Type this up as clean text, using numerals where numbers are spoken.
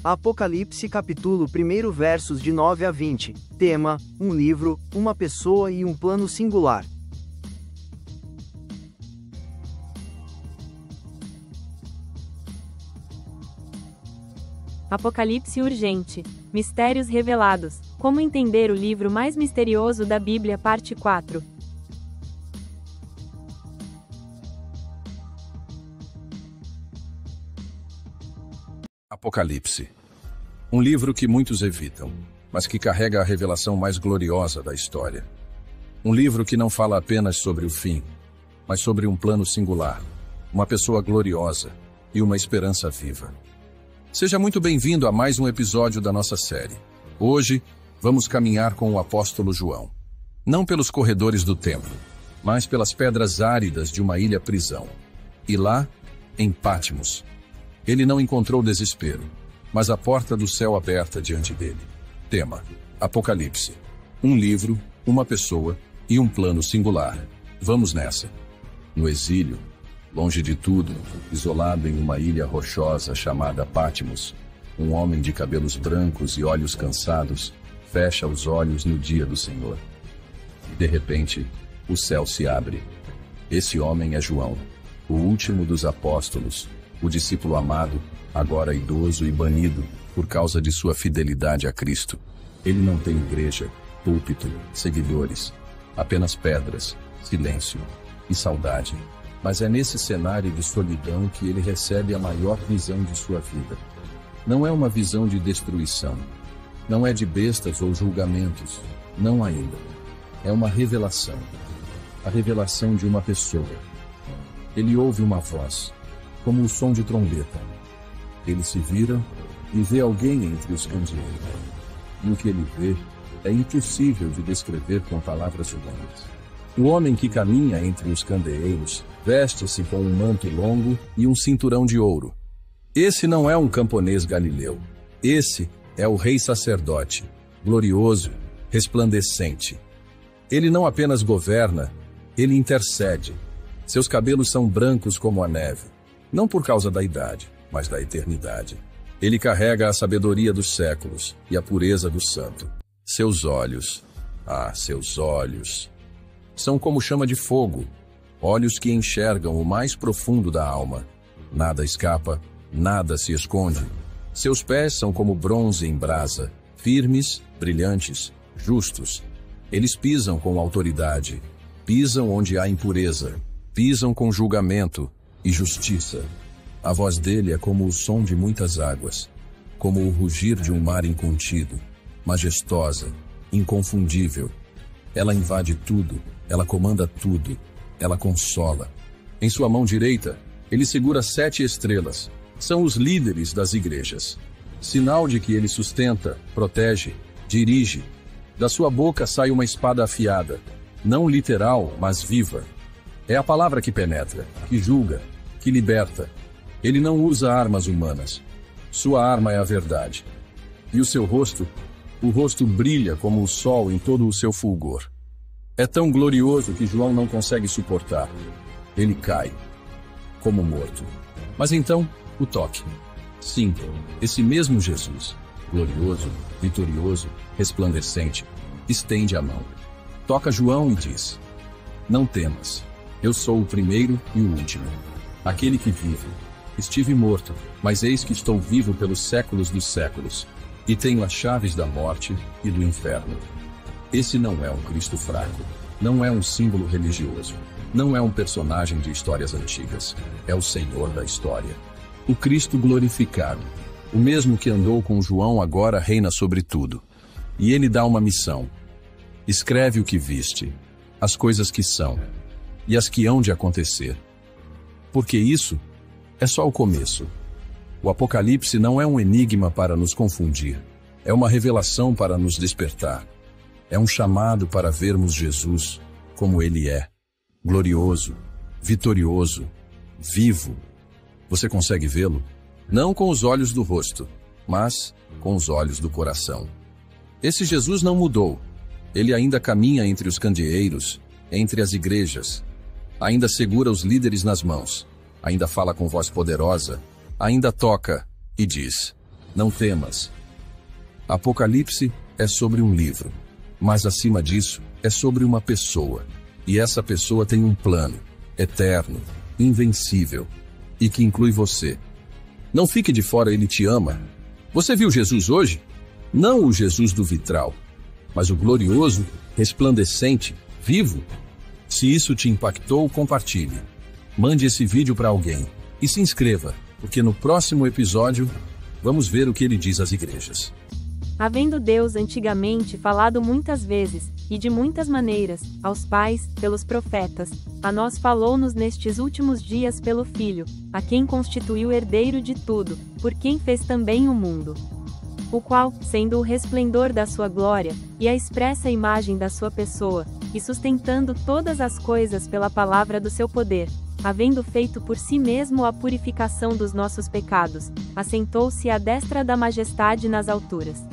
Apocalipse capítulo 1 versos de 9 a 20. Tema: um livro, uma pessoa e um plano singular. Apocalipse urgente. Mistérios revelados. Como entender o livro mais misterioso da Bíblia, parte 4. Apocalipse. Um livro que muitos evitam, mas que carrega a revelação mais gloriosa da história. Um livro que não fala apenas sobre o fim, mas sobre um plano singular, uma pessoa gloriosa e uma esperança viva. Seja muito bem-vindo a mais um episódio da nossa série. Hoje, vamos caminhar com o apóstolo João. Não pelos corredores do templo, mas pelas pedras áridas de uma ilha-prisão. E lá, em Patmos, ele não encontrou desespero, mas a porta do céu aberta diante dele. Tema: Apocalipse. Um livro, uma pessoa e um plano singular. Vamos nessa. No exílio, longe de tudo, isolado em uma ilha rochosa chamada Patmos, um homem de cabelos brancos e olhos cansados fecha os olhos no dia do Senhor. E de repente, o céu se abre. Esse homem é João, o último dos apóstolos, o discípulo amado, agora idoso e banido por causa de sua fidelidade a Cristo. Ele não tem igreja, púlpito, seguidores, apenas pedras, silêncio e saudade. Mas é nesse cenário de solidão que ele recebe a maior visão de sua vida. Não é uma visão de destruição. Não é de bestas ou julgamentos. Não ainda. É uma revelação. A revelação de uma pessoa. Ele ouve uma voz, como o som de trombeta. Ele se vira e vê alguém entre os candeeiros. E o que ele vê é impossível de descrever com palavras humanas. O homem que caminha entre os candeeiros veste-se com um manto longo e um cinturão de ouro. Esse não é um camponês galileu. Esse é o rei sacerdote, glorioso, resplandecente. Ele não apenas governa, ele intercede. Seus cabelos são brancos como a neve, não por causa da idade, mas da eternidade. Ele carrega a sabedoria dos séculos e a pureza do santo. Seus olhos, seus olhos, são como chama de fogo, olhos que enxergam o mais profundo da alma. Nada escapa, nada se esconde. Seus pés são como bronze em brasa, firmes, brilhantes, justos. Eles pisam com autoridade, pisam onde há impureza, pisam com julgamento e justiça. A voz dele é como o som de muitas águas, como o rugir de um mar incontido, majestosa, inconfundível. Ela invade tudo, ela comanda tudo, ela consola. Em sua mão direita, ele segura 7 estrelas. São os líderes das igrejas. Sinal de que ele sustenta, protege, dirige. Da sua boca sai uma espada afiada, não literal, mas viva. É a palavra que penetra, que julga, que liberta. Ele não usa armas humanas. Sua arma é a verdade. E o seu rosto? O rosto brilha como o sol em todo o seu fulgor. É tão glorioso que João não consegue suportar. Ele cai, como morto. Mas então, o toque. Sim, esse mesmo Jesus, glorioso, vitorioso, resplandecente, estende a mão. Toca João e diz: Não temas, eu sou o primeiro e o último, aquele que vive. Estive morto, mas eis que estou vivo pelos séculos dos séculos, e tenho as chaves da morte e do inferno. Esse não é um Cristo fraco, não é um símbolo religioso, não é um personagem de histórias antigas, é o Senhor da história. O Cristo glorificado, o mesmo que andou com João agora reina sobre tudo. E ele dá uma missão. Escreve o que viste, as coisas que são, e as que hão de acontecer. Porque isso é só o começo. O Apocalipse não é um enigma para nos confundir, é uma revelação para nos despertar. É um chamado para vermos Jesus como ele é, glorioso, vitorioso, vivo. Você consegue vê-lo? Não com os olhos do rosto, mas com os olhos do coração. Esse Jesus não mudou. Ele ainda caminha entre os candeeiros, entre as igrejas. Ainda segura os líderes nas mãos. Ainda fala com voz poderosa. Ainda toca e diz: Não temas. Apocalipse é sobre um livro, mas acima disso, é sobre uma pessoa. E essa pessoa tem um plano, eterno, invencível, e que inclui você. Não fique de fora, ele te ama. Você viu Jesus hoje? Não o Jesus do vitral, mas o glorioso, resplandecente, vivo. Se isso te impactou, compartilhe. Mande esse vídeo para alguém e se inscreva, porque no próximo episódio vamos ver o que ele diz às igrejas. Havendo Deus antigamente falado muitas vezes, e de muitas maneiras, aos pais, pelos profetas, a nós falou-nos nestes últimos dias pelo Filho, a quem constituiu herdeiro de tudo, por quem fez também o mundo. O qual, sendo o resplendor da sua glória, e a expressa imagem da sua pessoa, e sustentando todas as coisas pela palavra do seu poder, havendo feito por si mesmo a purificação dos nossos pecados, assentou-se à destra da majestade nas alturas.